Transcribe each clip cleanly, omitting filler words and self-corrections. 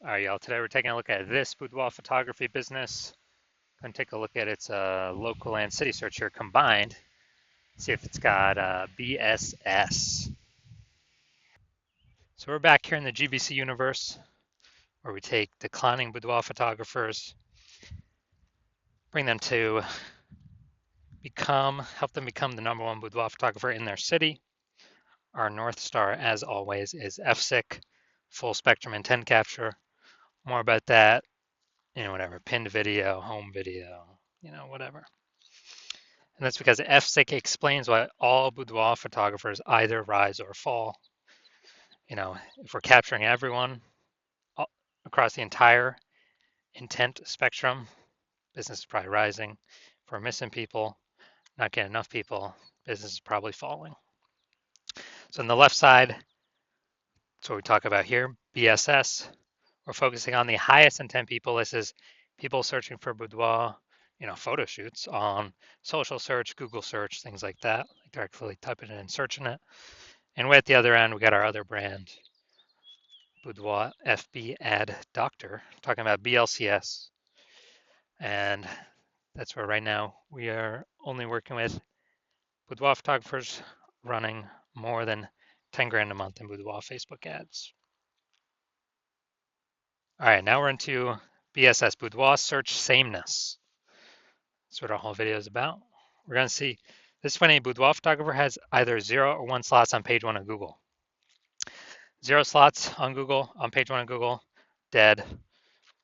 All right, y'all. Today we're taking a look at this boudoir photography business. Going to take a look at its local and city search here combined. See if it's got BSS. So we're back here in the GBC universe, where we take declining boudoir photographers, bring them to help them become the #1 boudoir photographer in their city. Our North Star, as always, is FSIC, full spectrum intent capture. More about that, whatever, pinned video, home video, whatever. And that's because FSIC explains why all boudoir photographers either rise or fall. If we're capturing everyone across the entire intent spectrum, business is probably rising. If we're missing people, not getting enough people, business is probably falling. So on the left side, that's what we talk about here, BSS. We're focusing on the highest intent people. This is people searching for boudoir, photo shoots on social search, Google search, things like that, like directly typing it and searching it. And way at the other end, we got our other brand, Boudoir FB Ad Doctor, talking about BLCS. And that's where right now we are only working with boudoir photographers running more than 10 grand a month in boudoir Facebook ads. All right, now we're into BSS, Boudoir Search Sameness. That's what our whole video is about. We're going to see this is when a boudoir photographer has either 0 or 1 slots on page 1 of Google. 0 slots on Google, on page 1 of Google, dead,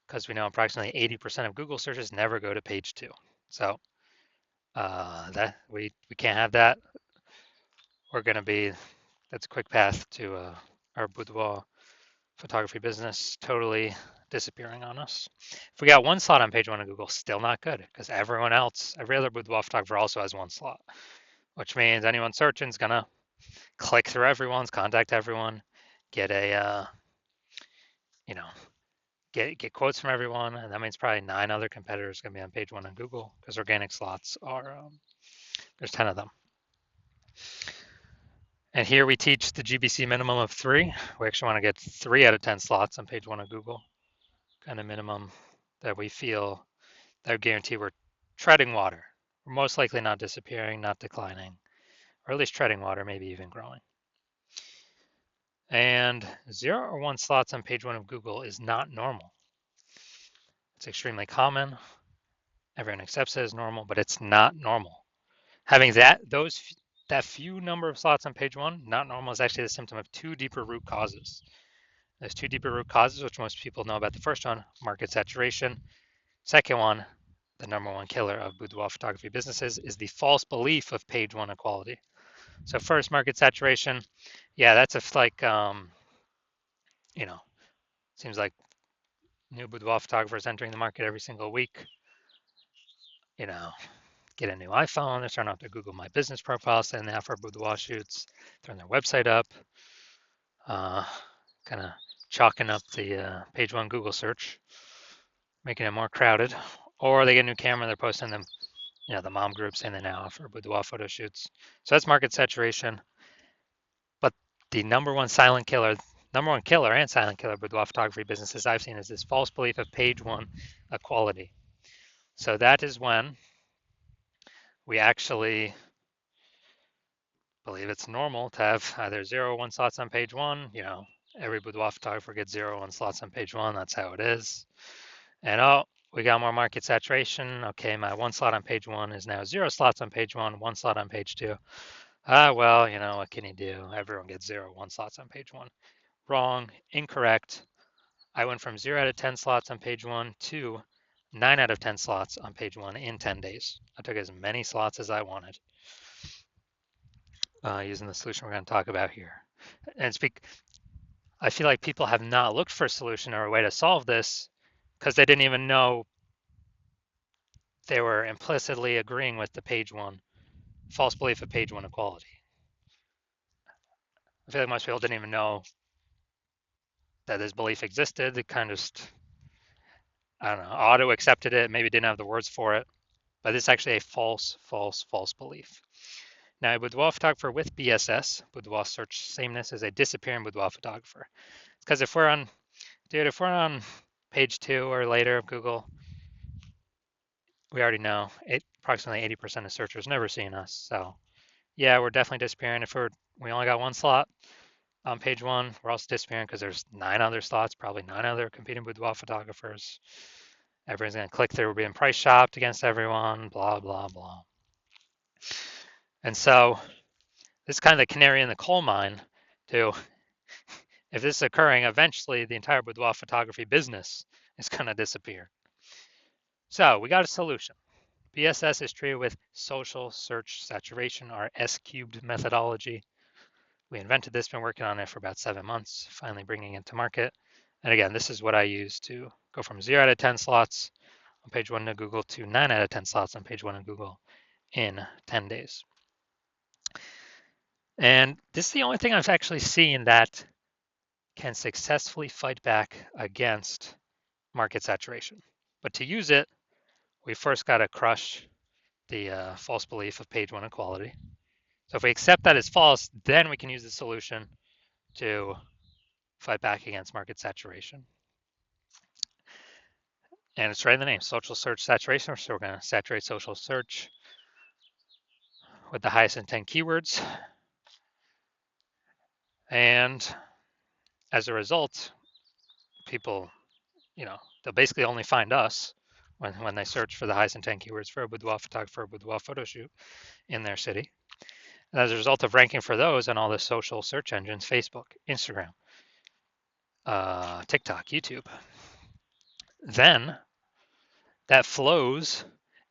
because we know approximately 80% of Google searches never go to page 2. So that we can't have that. We're going to be, that's a quick path to our boudoir photography business totally disappearing on us. If we got 1 slot on page 1 of Google, still not good, because everyone else, every other boudoir photographer also has 1 slot, which means anyone searching is going to click through everyone's, contact everyone, get a, get quotes from everyone, and that means probably 9 other competitors going to be on page 1 on Google, because organic slots are, there's 10 of them. And here we teach the GBC minimum of 3. We actually want to get 3 out of 10 slots on page 1 of Google, kind of minimum that we feel that would guarantee we're treading water. We're most likely not disappearing, not declining, or at least treading water, maybe even growing. And 0 or 1 slots on page 1 of Google is not normal. It's extremely common. Everyone accepts it as normal, but it's not normal. Having that few number of slots on page 1, not normal, is actually the symptom of 2 deeper root causes. There's 2 deeper root causes, which most people know about. The first one, market saturation. Second one, the #1 killer of boudoir photography businesses, is the false belief of page 1 equality. So first, market saturation. Yeah, that's seems like new boudoir photographers entering the market every single week. Get a new iPhone, they're starting off their Google My Business profile, saying they offer boudoir shoots, throwing their website up, kind of chalking up the page 1 Google search, making it more crowded. Or they get a new camera, they're posting them, the mom group saying they now offer boudoir photo shoots. So that's market saturation. But the #1 silent killer, #1 killer and silent killer boudoir photography businesses I've seen is this false belief of page 1 equality. So that is when we actually believe it's normal to have either 0 or 1 slots on page 1. Every boudoir photographer gets 0 or 1 slots on page 1. That's how it is. And we got more market saturation. Okay, my 1 slot on page 1 is now 0 slots on page 1, 1 slot on page 2. Well, what can you do? Everyone gets 0 or 1 slots on page 1. Wrong, incorrect. I went from 0 out of 10 slots on page 1 to 9 out of 10 slots on page 1 in 10 days. I took as many slots as I wanted using the solution we're going to talk about here. And I feel like people have not looked for a solution or a way to solve this because they didn't even know they were implicitly agreeing with the page 1 false belief of page 1 equality. I feel like most people didn't even know that this belief existed. They kind of just, I don't know, auto accepted it, maybe didn't have the words for it, but it's actually a false belief. Now, a boudoir photographer with BSS, boudoir search sameness, is a disappearing boudoir photographer. Because if we're on Dude, if we're on page 2 or later of Google, we already know approximately 80% of searchers never seen us. So yeah, we're definitely disappearing. If we only got one slot on page 1, we're also disappearing because there's 9 other slots, probably 9 other competing boudoir photographers. Everyone's gonna click through. We're being price shopped against everyone. Blah blah blah. And so this is kind of the canary in the coal mine. To if this is occurring, eventually the entire boudoir photography business is gonna disappear. So we got a solution. BSS is treated with social search saturation, our S cubed methodology. We invented this, been working on it for about 7 months, finally bringing it to market. And again, this is what I use to go from 0 out of 10 slots on page 1 of Google to 9 out of 10 slots on page 1 of Google in 10 days. And this is the only thing I've actually seen that can successfully fight back against market saturation. But to use it, we first got to crush the false belief of page 1 equality. So if we accept that as false, then we can use the solution to fight back against market saturation. And it's right in the name, social search saturation. So we're going to saturate social search with the highest intent keywords. And as a result, people, they'll basically only find us when they search for the highest intent keywords for a boudoir photographer, boudoir photo shoot in their city. And as a result of ranking for those on all the social search engines, Facebook, Instagram, TikTok, YouTube, then that flows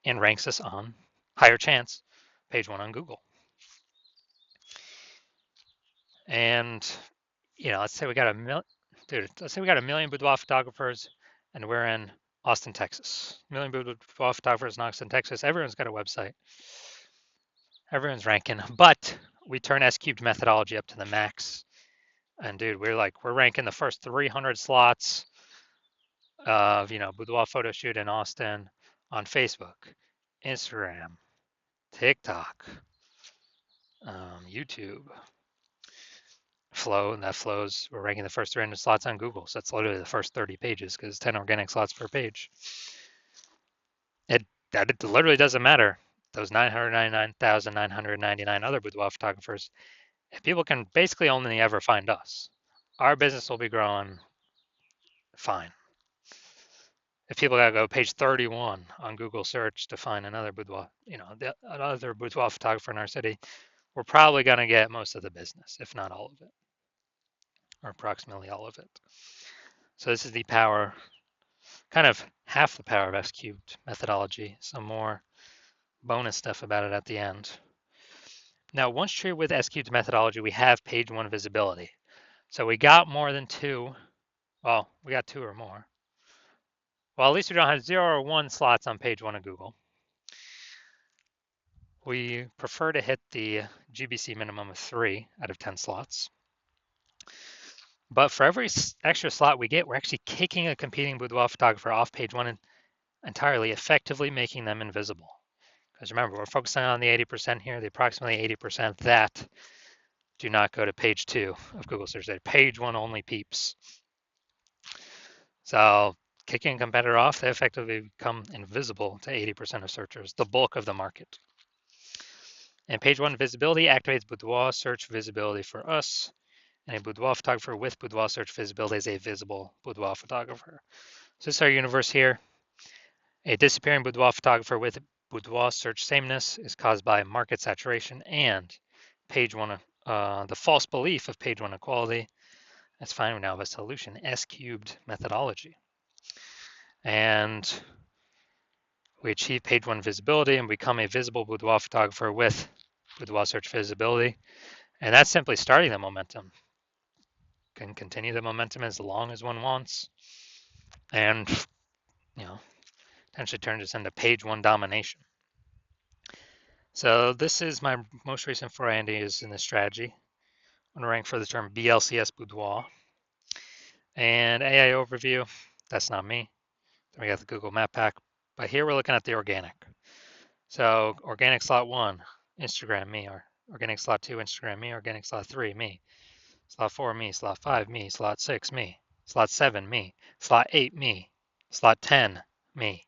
and ranks us on higher chance page 1 on Google. And let's say we got a million boudoir photographers and we're in Austin, Texas. A million boudoir photographers in Austin, Texas. Everyone's got a website. Everyone's ranking, but we turn S cubed methodology up to the max. And dude, we're ranking the first 300 slots of, boudoir photo shoot in Austin on Facebook, Instagram, TikTok, YouTube, Flow, and that flows. We're ranking the first 300 slots on Google. So that's literally the first 30 pages because 10 organic slots per page. It literally doesn't matter. Those 999,999 other boudoir photographers, if people can basically only ever find us, our business will be growing fine. If people gotta go page 31 on Google search to find another boudoir, another boudoir photographer in our city, we're probably gonna get most of the business, if not all of it, or approximately all of it. So this is the power, kind of half the power of S cubed methodology. Some more bonus stuff about it at the end. Now, once treated with S cubed methodology, we have page 1 visibility. So we got more than 2. Well, we got 2 or more. Well, at least we don't have 0 or 1 slots on page 1 of Google. We prefer to hit the GBC minimum of 3 out of 10 slots. But for every extra slot we get, we're actually kicking a competing boudoir photographer off page 1 entirely, effectively making them invisible. Because remember, we're focusing on the 80% here, the approximately 80% that do not go to page 2 of Google search. They're page 1 only peeps. So kicking a competitor off, they effectively become invisible to 80% of searchers, the bulk of the market. And page 1 visibility activates boudoir search visibility for us. And a boudoir photographer with boudoir search visibility is a visible boudoir photographer. So this is our universe here. A disappearing boudoir photographer with boudoir search sameness is caused by market saturation and page 1, the false belief of page 1 equality. That's fine. We now have a solution, S cubed methodology. And we achieve page 1 visibility and become a visible boudoir photographer with boudoir search visibility. And that's simply starting the momentum. Can continue the momentum as long as one wants. And, potentially turn this into page 1 domination. So this is my most recent foray into using this strategy. I'm gonna rank for the term BLCS boudoir. And AI overview, that's not me. Then we got the Google Map Pack. But here we're looking at the organic. So organic slot 1, Instagram, me. Or organic slot 2, Instagram, me. Organic slot 3, me. Slot 4, me. Slot 5, me. Slot 6, me. Slot 7, me. Slot 8, me. Slot 10, me.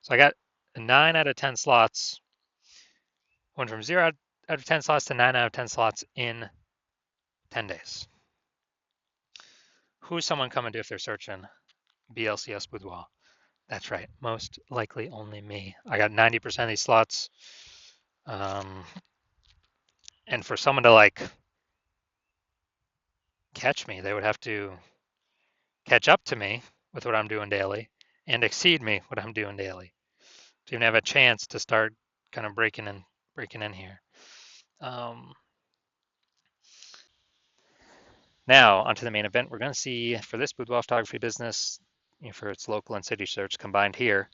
So I got 9 out of 10 slots, went from 0 out of 10 slots to 9 out of 10 slots in 10 days. Who's someone coming to if they're searching BLCS Boudoir? That's right, most likely only me. I got 90% of these slots. And for someone to like catch me, they would have to catch up to me with what I'm doing daily and exceed me what I'm doing daily to even have a chance to start kind of breaking in here. Now onto the main event. We're going to see for this boudoir photography business, for its local and city search combined here,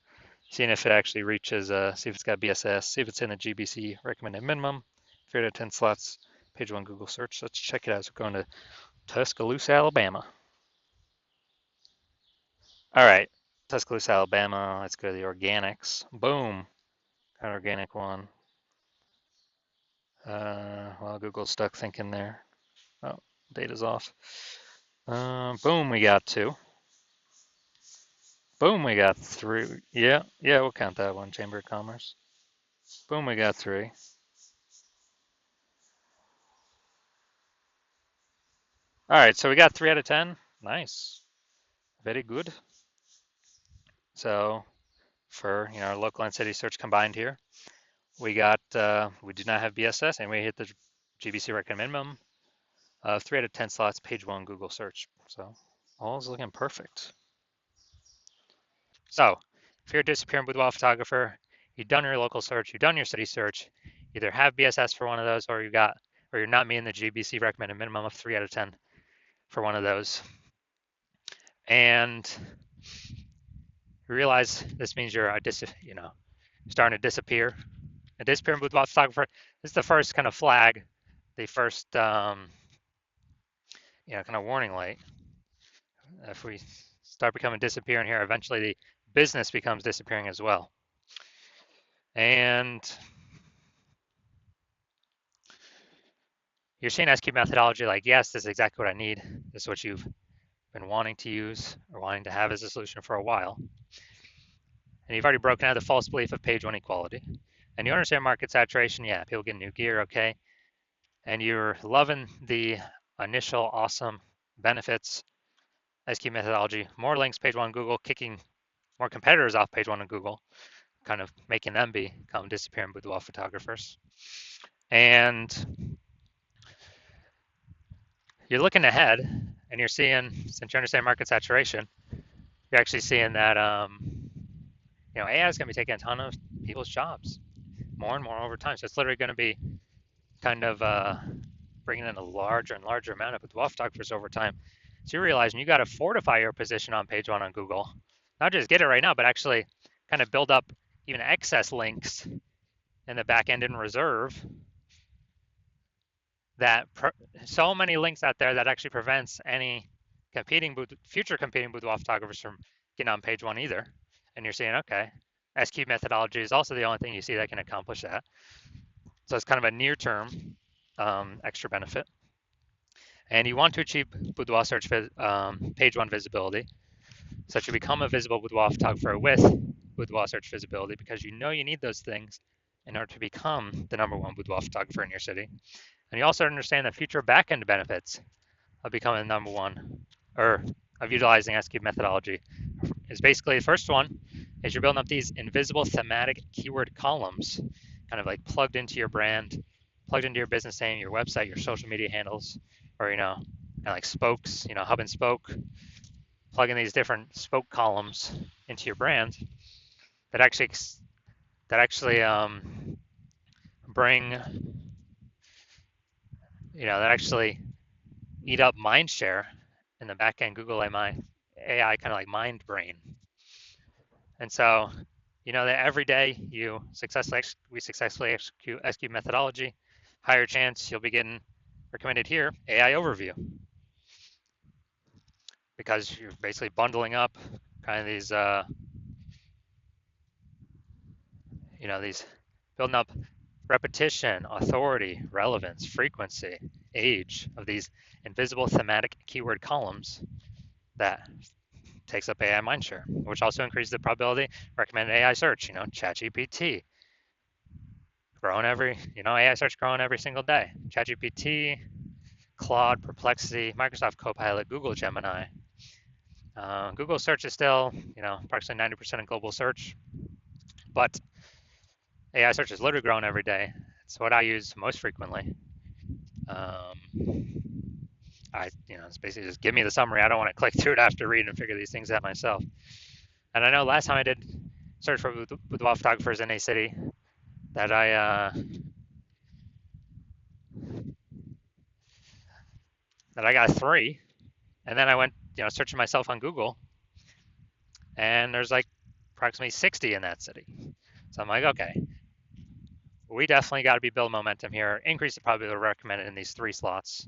seeing if it actually reaches, see if it's got BSS, see if it's in the GBC recommended minimum, 3 out of 10 slots, page 1 Google search. Let's check it out. So we're going to Tuscaloosa, Alabama. All right, Tuscaloosa, Alabama. Let's go to the organics. Boom, got organic one. Well, Google's stuck thinking there. Oh, data's off. Boom, we got 2. Boom, we got 3. Yeah, we'll count that one, Chamber of Commerce. Boom, we got 3. All right, so we got 3 out of 10. Nice, very good. So for our local and city search combined here, we got we do not have BSS, and we hit the GBC recommend minimum. 3 out of 10 slots, page 1 Google search. So all is looking perfect. So if you're a disappearing boudoir photographer, you've done your local search, you've done your city search, either have BSS for one of those, or you're not meeting the GBC recommended minimum of 3 out of 10 for one of those. And you realize this means you're starting to disappear. A disappearing boudoir photographer. This is the first kind of flag, the first kind of warning light. If we start becoming disappearing here, eventually the business becomes disappearing as well. And you're seeing SQ methodology like, yes, this is exactly what I need. This is what you've been wanting to use or wanting to have as a solution for a while. And you've already broken out the false belief of page 1 equality. And you understand market saturation. Yeah, people get new gear, okay. And you're loving the initial awesome benefits, SQ methodology, more links, page 1 Google, kicking more competitors off page 1 on Google, kind of making them become disappearing boudoir photographers. And you're looking ahead and you're seeing, since you understand market saturation, you're actually seeing that AI is going to be taking a ton of people's jobs more and more over time. So it's literally going to be kind of bringing in a larger and larger amount of boudoir photographers over time. So you're realizing you got to fortify your position on page 1 on Google, not just get it right now, but actually kind of build up even excess links in the back end in reserve. That so many links out there that actually prevents any future competing boudoir photographers from getting on page 1 either. And you're saying, okay, SQ methodology is also the only thing you see that can accomplish that. So it's kind of a near-term extra benefit. And you want to achieve boudoir search page 1 visibility, so that you become a visible boudoir photographer with boudoir search visibility, because you need those things in order to become the #1 boudoir photographer in your city. And you also understand the future back-end benefits of becoming the #1, or of utilizing SQ methodology. Is basically the first one is you're building up these invisible thematic keyword columns, kind of like plugged into your brand, plugged into your business name, your website, your social media handles, or kind of like spokes, hub and spoke, plugging these different spoke columns into your brand that actually bring, that actually eat up mind share in the back end Google AI kind of like mind brain. And so, that every day we successfully execute SQ methodology, higher chance you'll be getting recommended here AI overview, because you're basically bundling up kind of these, these building up repetition, authority, relevance, frequency, age of these invisible thematic keyword columns that takes up AI mindshare, which also increases the probability recommended AI search. ChatGPT growing AI search growing every single day. ChatGPT, Claude, Perplexity, Microsoft Copilot, Google Gemini. Google search is still, approximately 90% of global search, but AI search is literally growing every day. It's what I use most frequently. It's basically just give me the summary. I don't want to click through it after read and figure these things out myself. And I know last time I did search for boudoir photographers in a city that I got 3, and then I went searching myself on Google, and there's like approximately 60 in that city. So I'm like, okay, we definitely got to be building momentum here, increase the probability recommended in these 3 slots.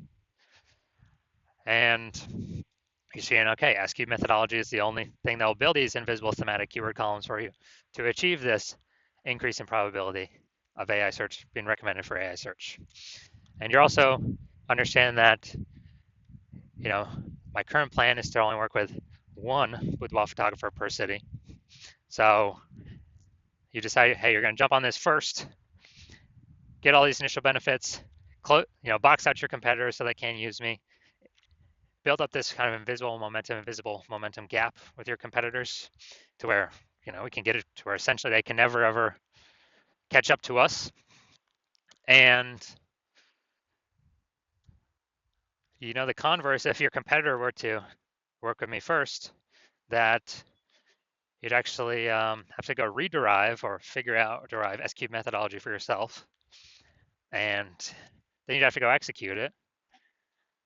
And you're seeing, okay, SQ methodology is the only thing that will build these invisible thematic keyword columns for you to achieve this increase in probability of AI search being recommended for AI search. And you're also understanding that, my current plan is to only work with 1 boudoir photographer per city. So you decide, hey, you're going to jump on this first, get all these initial benefits, box out your competitors so they can't use me, build up this kind of invisible momentum gap with your competitors to where, we can get it to where essentially they can never ever catch up to us. And, the converse, if your competitor were to work with me first, that you'd actually have to go rederive or derive S-cube methodology for yourself. And then you'd have to go execute it.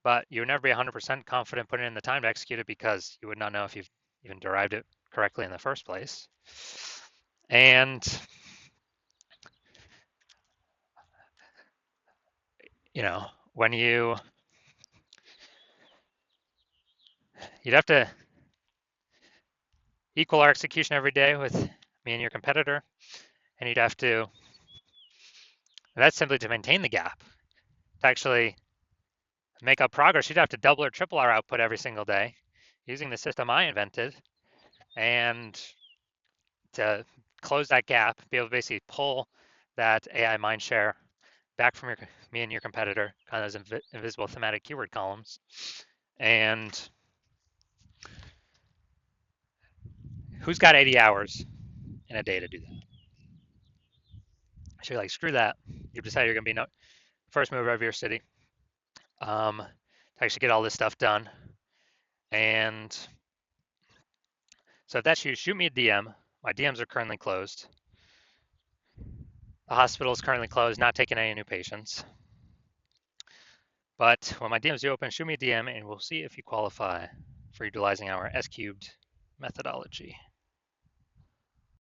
But you would never be 100% confident putting in the time to execute it because you would not know if you've even derived it correctly in the first place. And, when you'd have to equal our execution every day with me and your competitor, and you'd have to, that's simply to maintain the gap. To actually make up progress, you'd have to double or triple our output every single day using the system I invented. And to close that gap, be able to basically pull that AI mindshare back from me and your competitor, kind of those invisible thematic keyword columns. And who's got 80 hours in a day to do that? So you're like, screw that. You've decided you're going to be first mover of your city to actually get all this stuff done. And so if that's you, shoot me a DM. My DMs are currently closed. The hospital is currently closed, not taking any new patients. But when my DMs do open, shoot me a DM and we'll see if you qualify for utilizing our S-cubed methodology.